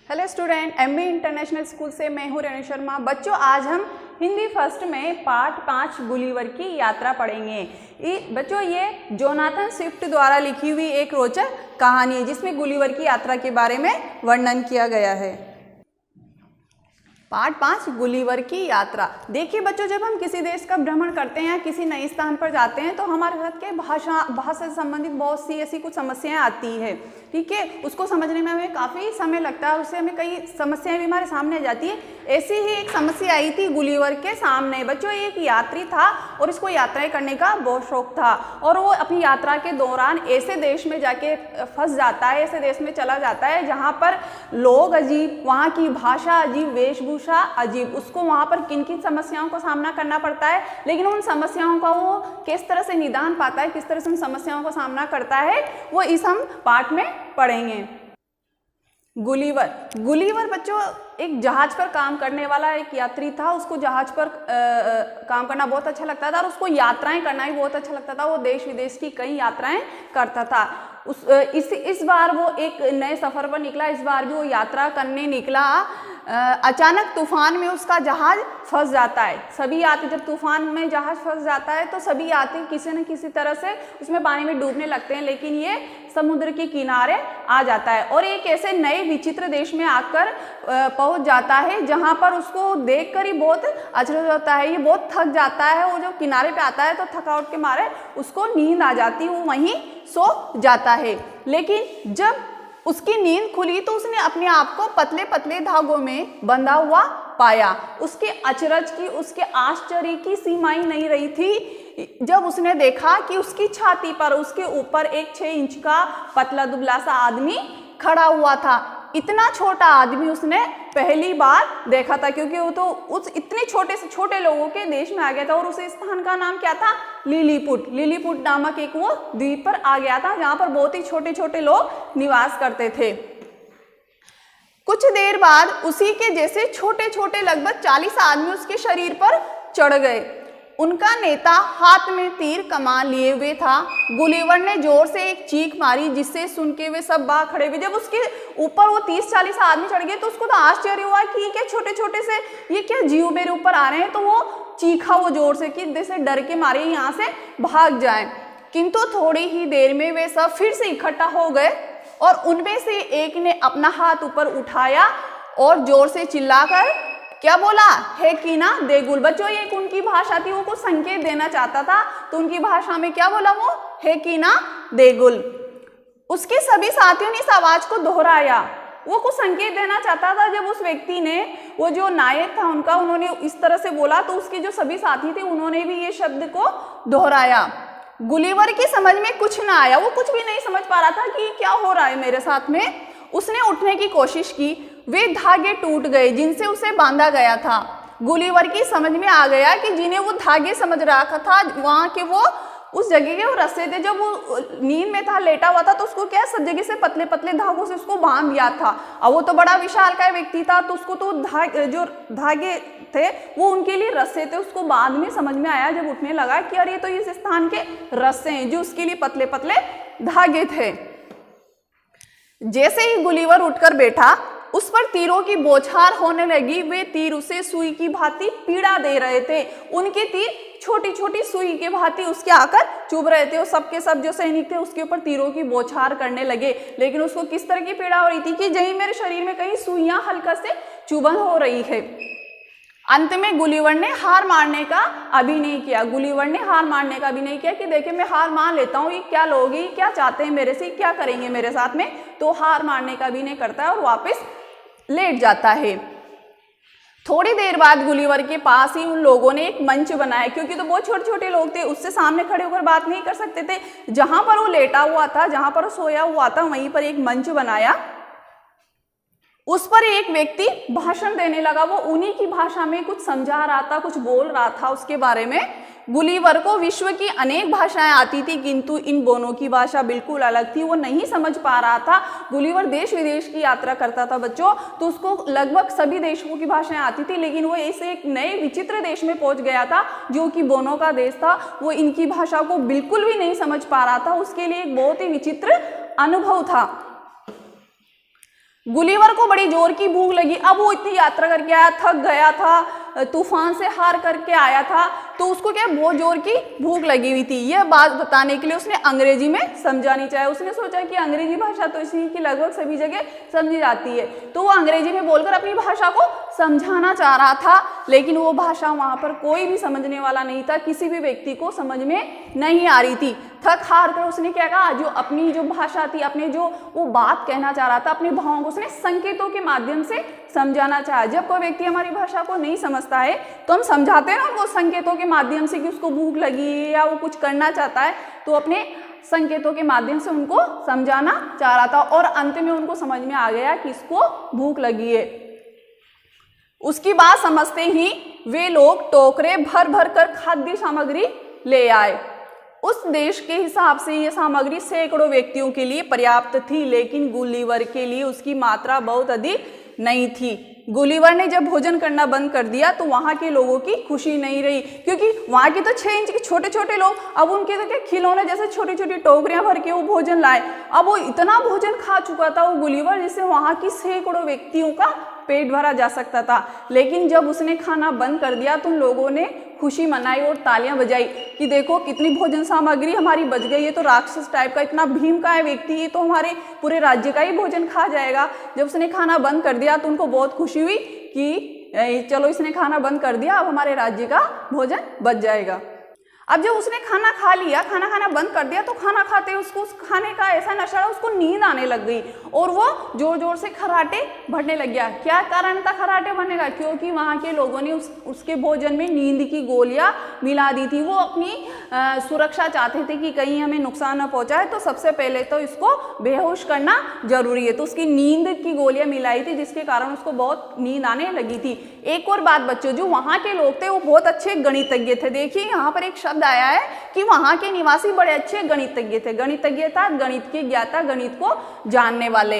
Hello student, MB international school से मैं हूँ रेणु शर्मा। बच्चों, आज हम हिंदी फर्स्ट में पार्ट 5 गुलिवर की यात्रा पढ़ेंगे। बच्चों, ये जोनाथन स्विफ्ट द्वारा लिखी हुई एक रोचक कहानी है जिसमें गुलिवर की यात्रा के बारे में वर्णन किया गया है। पार्ट 5 गुलिवर की यात्रा। देखिए बच्चों, जब हम किसी देश का भ्रमण करते हैं, किसी नए स्थान पर जाते हैं, तो हमारे साथ के भाषा से संबंधित बहुत सी ऐसी कुछ समस्याएं आती है। ठीक है, उसको समझने में हमें काफ़ी समय लगता है, उससे हमें कई समस्याएं भी हमारे सामने आ जाती है। ऐसी ही एक समस्या आई थी गुलिवर के सामने। बच्चों, एक यात्री था और इसको यात्राएं करने का बहुत शौक था और वो अपनी यात्रा के दौरान ऐसे देश में जाके फंस जाता है, ऐसे देश में चला जाता है जहाँ पर लोग अजीब, वहाँ की भाषा अजीब, वेशभूषा अजीब। उसको वहाँ पर किन किन समस्याओं का सामना करना पड़ता है, लेकिन उन समस्याओं का वो किस तरह से निदान पाता है, किस तरह से उन समस्याओं का सामना करता है, वो इस हम पाठ में पढ़ेंगे। गुलिवर बच्चों एक जहाज पर काम करने वाला एक यात्री था। उसको जहाज पर काम करना बहुत अच्छा लगता था और उसको यात्राएं करना भी बहुत अच्छा लगता था। वो देश विदेश की कई यात्राएं करता था। इस बार वो एक नए सफर पर निकला। इस बार भी वो यात्रा करने निकला। अचानक तूफान में उसका जहाज फंस जाता है। सभी यात्री, जब तूफान में जहाज फंस जाता है तो सभी यात्री किसी न किसी तरह से उसमें पानी में डूबने लगते हैं, लेकिन ये समुद्र के किनारे आ जाता है और एक ऐसे नए विचित्र देश में आकर पहुंच जाता है जहां पर उसको देखकर ही बहुत अचरज होता है। ये बहुत थक जाता है। वो जब किनारे पे आता है तो थकावट के मारे उसको नींद आ जाती है, वो वहीं सो जाता है। लेकिन जब उसकी नींद खुली तो उसने अपने आप को पतले पतले धागों में बंधा हुआ पाया। उसके अचरज की, उसके आश्चर्य की सीमाएं नहीं रही थी जब उसने देखा कि उसकी छाती पर, उसके ऊपर एक 6 इंच का पतला दुबला सा आदमी खड़ा हुआ था। इतना छोटा आदमी उसने पहली बार देखा था, क्योंकि वो तो उस इतने छोटे से छोटे लोगों के देश में आ गया था और उस स्थान का नाम क्या था? लिलीपुट नामक एक वो द्वीप पर आ गया था जहां पर बहुत ही छोटे छोटे लोग निवास करते थे। कुछ देर बाद उसी के जैसे छोटे छोटे लगभग 40 आदमी उसके शरीर पर चढ़ गए। उनका नेता हाथ में तीर कमान लिए हुए था। गुलिवर ने जोर से एक चीख मारी जिससे सुन के वे सब भाग खड़े हुए। जब उसके ऊपर वो 30-40 आदमी चढ़ गए तो उसको तो आश्चर्य हुआ कि ये क्या छोटे छोटे से, ये क्या जीव मेरे ऊपर आ रहे हैं। तो वो चीखा वो जोर से कि जैसे डर के मारे यहाँ से भाग जाए। किंतु थोड़ी ही देर में वे सब फिर से इकट्ठा हो गए और उनमें से एक ने अपना हाथ ऊपर उठाया और जोर से चिल्लाकर क्या बोला? हे कीना देगुल। बच्चों, ये एक उनकी भाषा थी, वो कुछ संकेत देना चाहता था तो उनकी भाषा में क्या बोला वो? हे कीना देगुल। उसके सभी साथियों ने इस आवाज को दोहराया। वो कुछ संकेत देना चाहता था। जब उस व्यक्ति ने, वो जो नायक था उनका, उन्होंने इस तरह से बोला तो उसके जो सभी साथी थे उन्होंने भी ये शब्द को दोहराया। गुलिवर की समझ में कुछ ना आया। वो कुछ भी नहीं समझ पा रहा था कि क्या हो रहा है मेरे साथ में। उसने उठने की कोशिश की। वे धागे टूट गए जिनसे उसे बांधा गया था। गुलिवर की समझ में आ गया कि जिन्हें वो धागे समझ रखा था, वहां के वो उस जगह के वो रस्से थे। जब वो नींद में था, लेटा हुआ था, तो उसको क्या सब जगह से पतले पतले धागों से उसको बांध दिया था। अब वो तो बड़ा विशालकाय व्यक्ति था तो उसको तो जो धागे थे वो उनके लिए रस्से थे। उसको बाद में समझ में आया जब उठने लगा कि अरे ये तो इस स्थान के रस्से हैं जो उसके लिए पतले पतले धागे थे। जैसे ही गुलिवर उठकर बैठा, उस पर तीरों की बौछार होने लगी। वे तीर उसे सुई की भांति पीड़ा दे रहे थे। उनके तीर छोटी छोटी सुई के भांति उसके आकर चुभ रहे थे और सबके सब जो सैनिक थे उसके ऊपर तीरों की बौछार करने लगे। लेकिन उसको किस तरह की पीड़ा हो रही थी कि जहीं मेरे शरीर में कहीं सुइयां हल्का से चुभन हो रही है। अंत में गुलिवर ने हार मारने का अभिनय किया कि देखिए मैं हार मान लेता हूँ, ये क्या लोग, ये क्या चाहते हैं मेरे से, क्या करेंगे मेरे साथ में। तो हार मारने का अभिनय करता है और वापस लेट जाता है। थोड़ी देर बाद गुलिवर के पास ही उन लोगों ने एक मंच बनाया, क्योंकि तो बहुत छोटे छोटे लोग थे, उससे सामने खड़े होकर बात नहीं कर सकते थे। जहां पर वो लेटा हुआ था, जहां पर वो सोया हुआ था, वहीं पर एक मंच बनाया। उस पर एक व्यक्ति भाषण देने लगा। वो उन्हीं की भाषा में कुछ समझा रहा था, कुछ बोल रहा था उसके बारे में। गुलिवर को विश्व की अनेक भाषाएं आती थी, किंतु इन दोनों की भाषा बिल्कुल अलग थी। वो नहीं समझ पा रहा था। गुलिवर देश विदेश की यात्रा करता था बच्चों, तो उसको लगभग सभी देशों की भाषाएं आती थी, लेकिन वो ऐसे एक नए विचित्र देश में पहुंच गया था जो कि बोनो का देश था। वो इनकी भाषा को बिल्कुल भी नहीं समझ पा रहा था। उसके लिए एक बहुत ही विचित्र अनुभव था। गुलिवर को बड़ी जोर की भूख लगी। अब वो इतनी यात्रा करके आया, थक गया था, तूफान से हार करके आया था, तो उसको क्या बहुत जोर की भूख लगी हुई थी। यह बात बताने के लिए उसने अंग्रेजी में समझानी चाहे। उसने सोचा कि अंग्रेजी भाषा तो इसी की लगभग सभी जगह समझी जाती है, तो वो अंग्रेजी में बोलकर अपनी भाषा को समझाना चाह रहा था, लेकिन वो भाषा वहां पर कोई भी समझने वाला नहीं था, किसी भी व्यक्ति को समझ में नहीं आ रही थी। थक हार कर उसने क्या कहा, जो अपनी जो भाषा थी, अपने जो वो बात कहना चाह रहा था, अपने भावों को उसने संकेतों के माध्यम से समझाना चाहा। जब कोई व्यक्ति हमारी भाषा को नहीं समझता है तो हम समझाते हैं ना उनको संकेतों के माध्यम से कि उसको भूख लगी है या वो कुछ करना चाहता है, तो अपने संकेतों के माध्यम से उनको समझाना चाह रहा था और अंत में उनको समझ में आ गया कि इसको भूख लगी है। उसकी बात समझते ही वे लोग टोकरे भर भर कर खाद्य सामग्री ले आए। उस देश के हिसाब से यह सामग्री सैकड़ों व्यक्तियों के लिए पर्याप्त थी, लेकिन गुलिवर के लिए उसकी मात्रा बहुत अधिक नहीं थी। गुलिवर ने जब भोजन करना बंद कर दिया तो वहां के लोगों की खुशी नहीं रही, क्योंकि वहां के तो 6 इंच के छोटे छोटे लोग, अब उनके तो क्या खिलौने जैसे छोटी छोटी टोकरियां भर के वो भोजन लाए। अब वो इतना भोजन खा चुका था वो गुलिवर, जिससे वहां की सैकड़ों व्यक्तियों का पेट भरा जा सकता था। लेकिन जब उसने खाना बंद कर दिया तो उन लोगों ने खुशी मनाई और तालियां बजाई कि देखो कितनी भोजन सामग्री हमारी बच गई है, तो राक्षस टाइप का इतना भीम का है व्यक्ति, ये तो हमारे पूरे राज्य का ही भोजन खा जाएगा। जब उसने खाना बंद कर दिया तो उनको बहुत खुशी हुई कि चलो इसने खाना बंद कर दिया, अब हमारे राज्य का भोजन बच जाएगा। अब जब उसने खाना खा लिया, खाना खाना बंद कर दिया, तो खाना खाते उसको उस खाने का ऐसा नशा है, उसको नींद आने लग गई और वो जोर जोर से खर्राटे भरने लग गया। क्या कारण था खर्राटे भरने का? क्योंकि वहाँ के लोगों ने उसके भोजन में नींद की गोलियां मिला दी थी। वो अपनी सुरक्षा चाहते थे कि कहीं हमें नुकसान न पहुंचाए, तो सबसे पहले तो इसको बेहोश करना जरूरी है, तो उसकी नींद की गोलियां मिलाई थी, जिसके कारण उसको बहुत नींद आने लगी थी। एक और बात बच्चों, जो वहाँ के लोग थे वो बहुत अच्छे गणितज्ञ थे। देखिए यहाँ पर एक शब्द आया है कि वहां के निवासी बड़े अच्छे गणितज्ञ थे। गणितज्ञ था गणित के ज्ञाता, गणित को जानने वाले।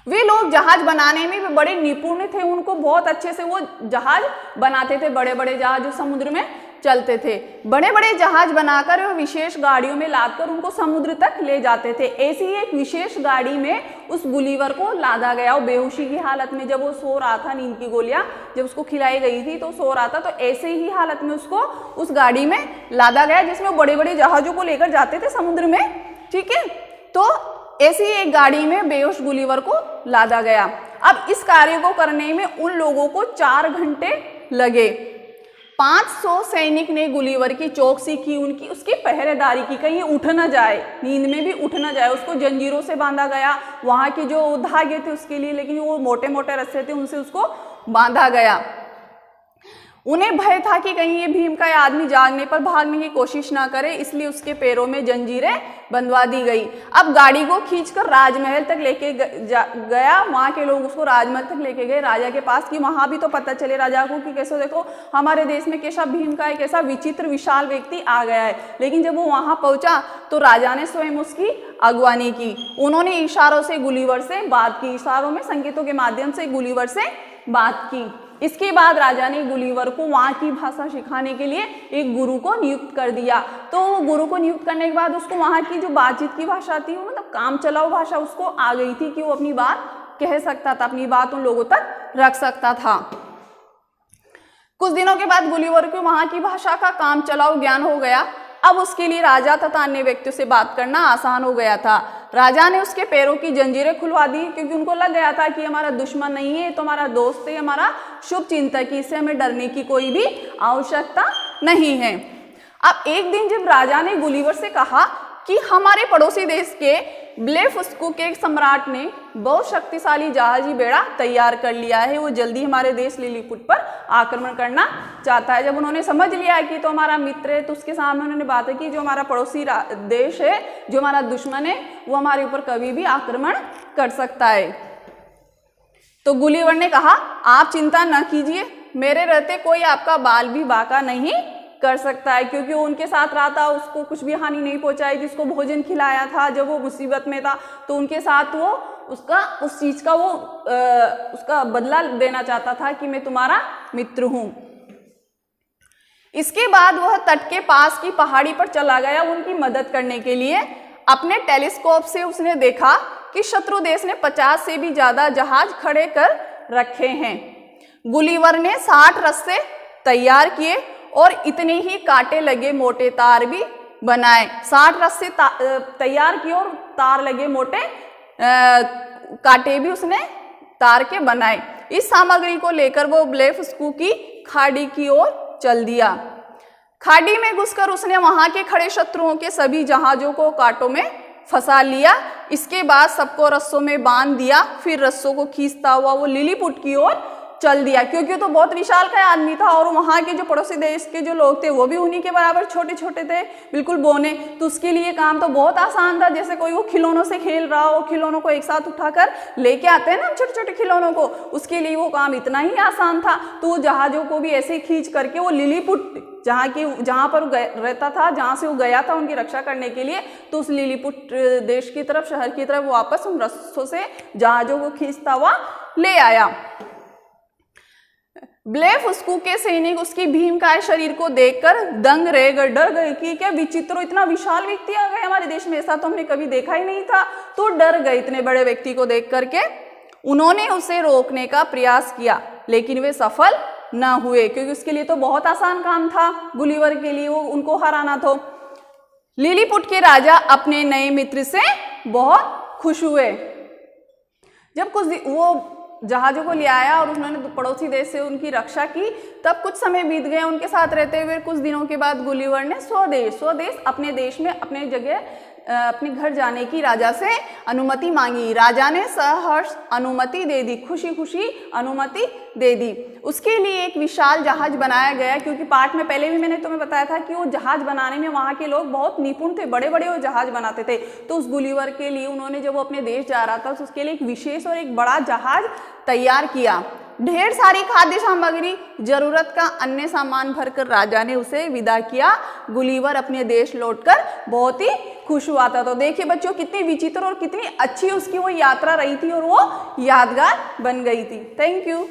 वे लोग जहाज बनाने में भी बड़े निपुण थे, उनको बहुत अच्छे से वो जहाज बनाते थे। बड़े बड़े जहाज जो समुद्र में चलते थे, बड़े बड़े जहाज बनाकर विशेष गाड़ियों में लादकर उनको समुद्र तक ले जाते थे। ऐसी एक विशेष गाड़ी में उस गुलिवर को लादा गया। वो बेहोशी की हालत में जब वो सो रहा था, नींद की गोलियां जब उसको खिलाई गई थी तो सो रहा था, तो ऐसे ही हालत में उसको उस गाड़ी में लादा गया जिसमें वो बड़े बड़े जहाजों को लेकर जाते थे समुद्र में। ठीक है, तो ऐसी एक गाड़ी में बेहोश गुलिवर को लादा गया। अब इस कार्य को करने में उन लोगों को 4 घंटे लगे। 500 सैनिक ने गुलिवर की चौकसी की, उनकी उसकी पहरेदारी की, कहीं उठ न जाए, नींद में भी उठ न जाए। उसको जंजीरों से बांधा गया, वहां के जो धागे थे उसके लिए, लेकिन वो मोटे मोटे रस्से थे उनसे उसको बांधा गया। उन्हें भय था कि कहीं ये भीम का आदमी जागने पर भागने की कोशिश ना करे, इसलिए उसके पैरों में जंजीरें बंधवा दी गई। अब गाड़ी को खींचकर राजमहल तक लेके गया। वहां के लोग उसको राजमहल तक लेके गए राजा के पास, कि वहां भी तो पता चले राजा को कि कैसे देखो हमारे देश में कैसा भीम का एक ऐसा विचित्र विशाल व्यक्ति आ गया है। लेकिन जब वो वहां पहुंचा तो राजा ने स्वयं उसकी अगवानी की। उन्होंने इशारों से गुलिवर से बात की, इशारों में संकेतों के माध्यम से गुलिवर से बात की। इसके बाद राजा ने गुलिवर को वहां की भाषा सिखाने के लिए एक गुरु को नियुक्त कर दिया। तो गुरु को नियुक्त करने के बाद उसको वहां की जो बातचीत की भाषा थी, वो मतलब काम चलाओ भाषा उसको आ गई थी कि वो अपनी बात कह सकता था, अपनी बात उन लोगों तक रख सकता था। कुछ दिनों के बाद गुलिवर को वहां की भाषा का काम चलाओ ज्ञान हो गया। अब उसके लिए राजा तथा अन्य व्यक्तियों से बात करना आसान हो गया था। राजा ने उसके पैरों की जंजीरें खुलवा दी, क्योंकि उनको लग गया था कि हमारा दुश्मन नहीं है, तो हमारा दोस्त है, हमारा शुभ चिंतक, इससे हमें डरने की कोई भी आवश्यकता नहीं है। अब एक दिन जब राजा ने गुलिवर से कहा कि हमारे पड़ोसी देश के ब्लेफुस्कु के सम्राट ने बहुत शक्तिशाली जहाजी बेड़ा तैयार कर लिया है, वो जल्दी हमारे देश लिलीपुट पर आक्रमण करना चाहता है। जब उन्होंने समझ लिया कि तो हमारा मित्र है, तो उसके सामने उन्होंने बात की जो हमारा पड़ोसी देश है, जो हमारा दुश्मन है, वो हमारे ऊपर कभी भी आक्रमण कर सकता है। तो गुलिवर ने कहा आप चिंता न कीजिए, मेरे रहते कोई आपका बाल भी बांका नहीं कर सकता है, क्योंकि वो उनके साथ रहा था, उसको कुछ भी हानि नहीं पहुंचाई, जिसको भोजन खिलाया था जब वो मुसीबत में था, तो उनके साथ वो उसका उस चीज का वो उसका बदला देना चाहता था कि मैं तुम्हारा मित्र हूं। इसके बाद वह तट के पास की पहाड़ी पर चला गया उनकी मदद करने के लिए। अपने टेलीस्कोप से उसने देखा कि शत्रु देश ने 50 से भी ज्यादा जहाज खड़े कर रखे हैं। गुलिवर ने 60 रस्से तैयार किए और इतने ही कांटे लगे मोटे तार भी बनाए। 60 रस्से तैयार किए और तार लगे मोटे कांटे भी उसने तार के बनाए। इस सामग्री को लेकर वो ब्लेफस्कू की खाड़ी की ओर चल दिया। खाड़ी में घुसकर उसने वहां के खड़े शत्रुओं के सभी जहाजों को कांटों में फंसा लिया। इसके बाद सबको रस्सों में बांध दिया। फिर रस्सों को खींचता हुआ वो लिलीपुट की ओर चल दिया, क्योंकि तो बहुत विशालकाय आदमी था और वहां के जो पड़ोसी देश के जो लोग थे वो भी उन्हीं के बराबर छोटे छोटे थे, बिल्कुल बोने। तो उसके लिए काम तो बहुत आसान था। जैसे कोई वो खिलौनों से खेल रहा हो, खिलौनों को एक साथ उठाकर लेके आते हैं ना छोटे छोटे खिलौनों को, उसके लिए वो काम इतना ही आसान था। तो वो जहाजों को भी ऐसे ही खींच करके वो लिलीपुट जहाँ पर रहता था, जहाँ से वो गया था उनकी रक्षा करने के लिए, तो उस लिलीपुट देश की तरफ, शहर की तरफ वापस उन रस्सों से जहाजों को खींचता हुआ ले आया। ब्लेफस्कू के सैनिक उसकी भीमकाय शरीर को देखकर दंग रह गए, डर गए कि क्या विचित्र, इतना विशाल व्यक्ति आ गए हमारे देश में, ऐसा तो हमने कभी देखा ही नहीं था। तो डर गए इतने बड़े व्यक्ति को देख करके। उन्होंने उसे रोकने का प्रयास किया लेकिन वे सफल ना हुए, क्योंकि उसके लिए तो बहुत आसान काम था गुलिवर के लिए, वो उनको हराना था। लिलीपुट के राजा अपने नए मित्र से बहुत खुश हुए। जब वो जहाजों को ले आया और उन्होंने पड़ोसी देश से उनकी रक्षा की, तब कुछ समय बीत गया उनके साथ रहते हुए। कुछ दिनों के बाद गुलिवर ने स्वदेश अपने देश में अपने जगह अपने घर जाने की राजा से अनुमति मांगी। राजा ने सहर्ष अनुमति दे दी, खुशी खुशी अनुमति दे दी। उसके लिए एक विशाल जहाज बनाया गया, क्योंकि पाठ में पहले भी मैंने तुम्हें बताया था कि वो जहाज बनाने में वहाँ के लोग बहुत निपुण थे, बड़े बड़े वो जहाज बनाते थे। तो उस गुलिवर के लिए उन्होंने जब वो अपने देश जा रहा था तो उसके लिए एक विशेष और एक बड़ा जहाज तैयार किया। ढेर सारी खाद्य सामग्री, जरूरत का अन्य सामान भरकर राजा ने उसे विदा किया। गुलिवर अपने देश लौटकर बहुत ही खुश हुआ था। तो देखिए बच्चों, कितनी विचित्र और कितनी अच्छी उसकी वो यात्रा रही थी और वो यादगार बन गई थी। Thank you.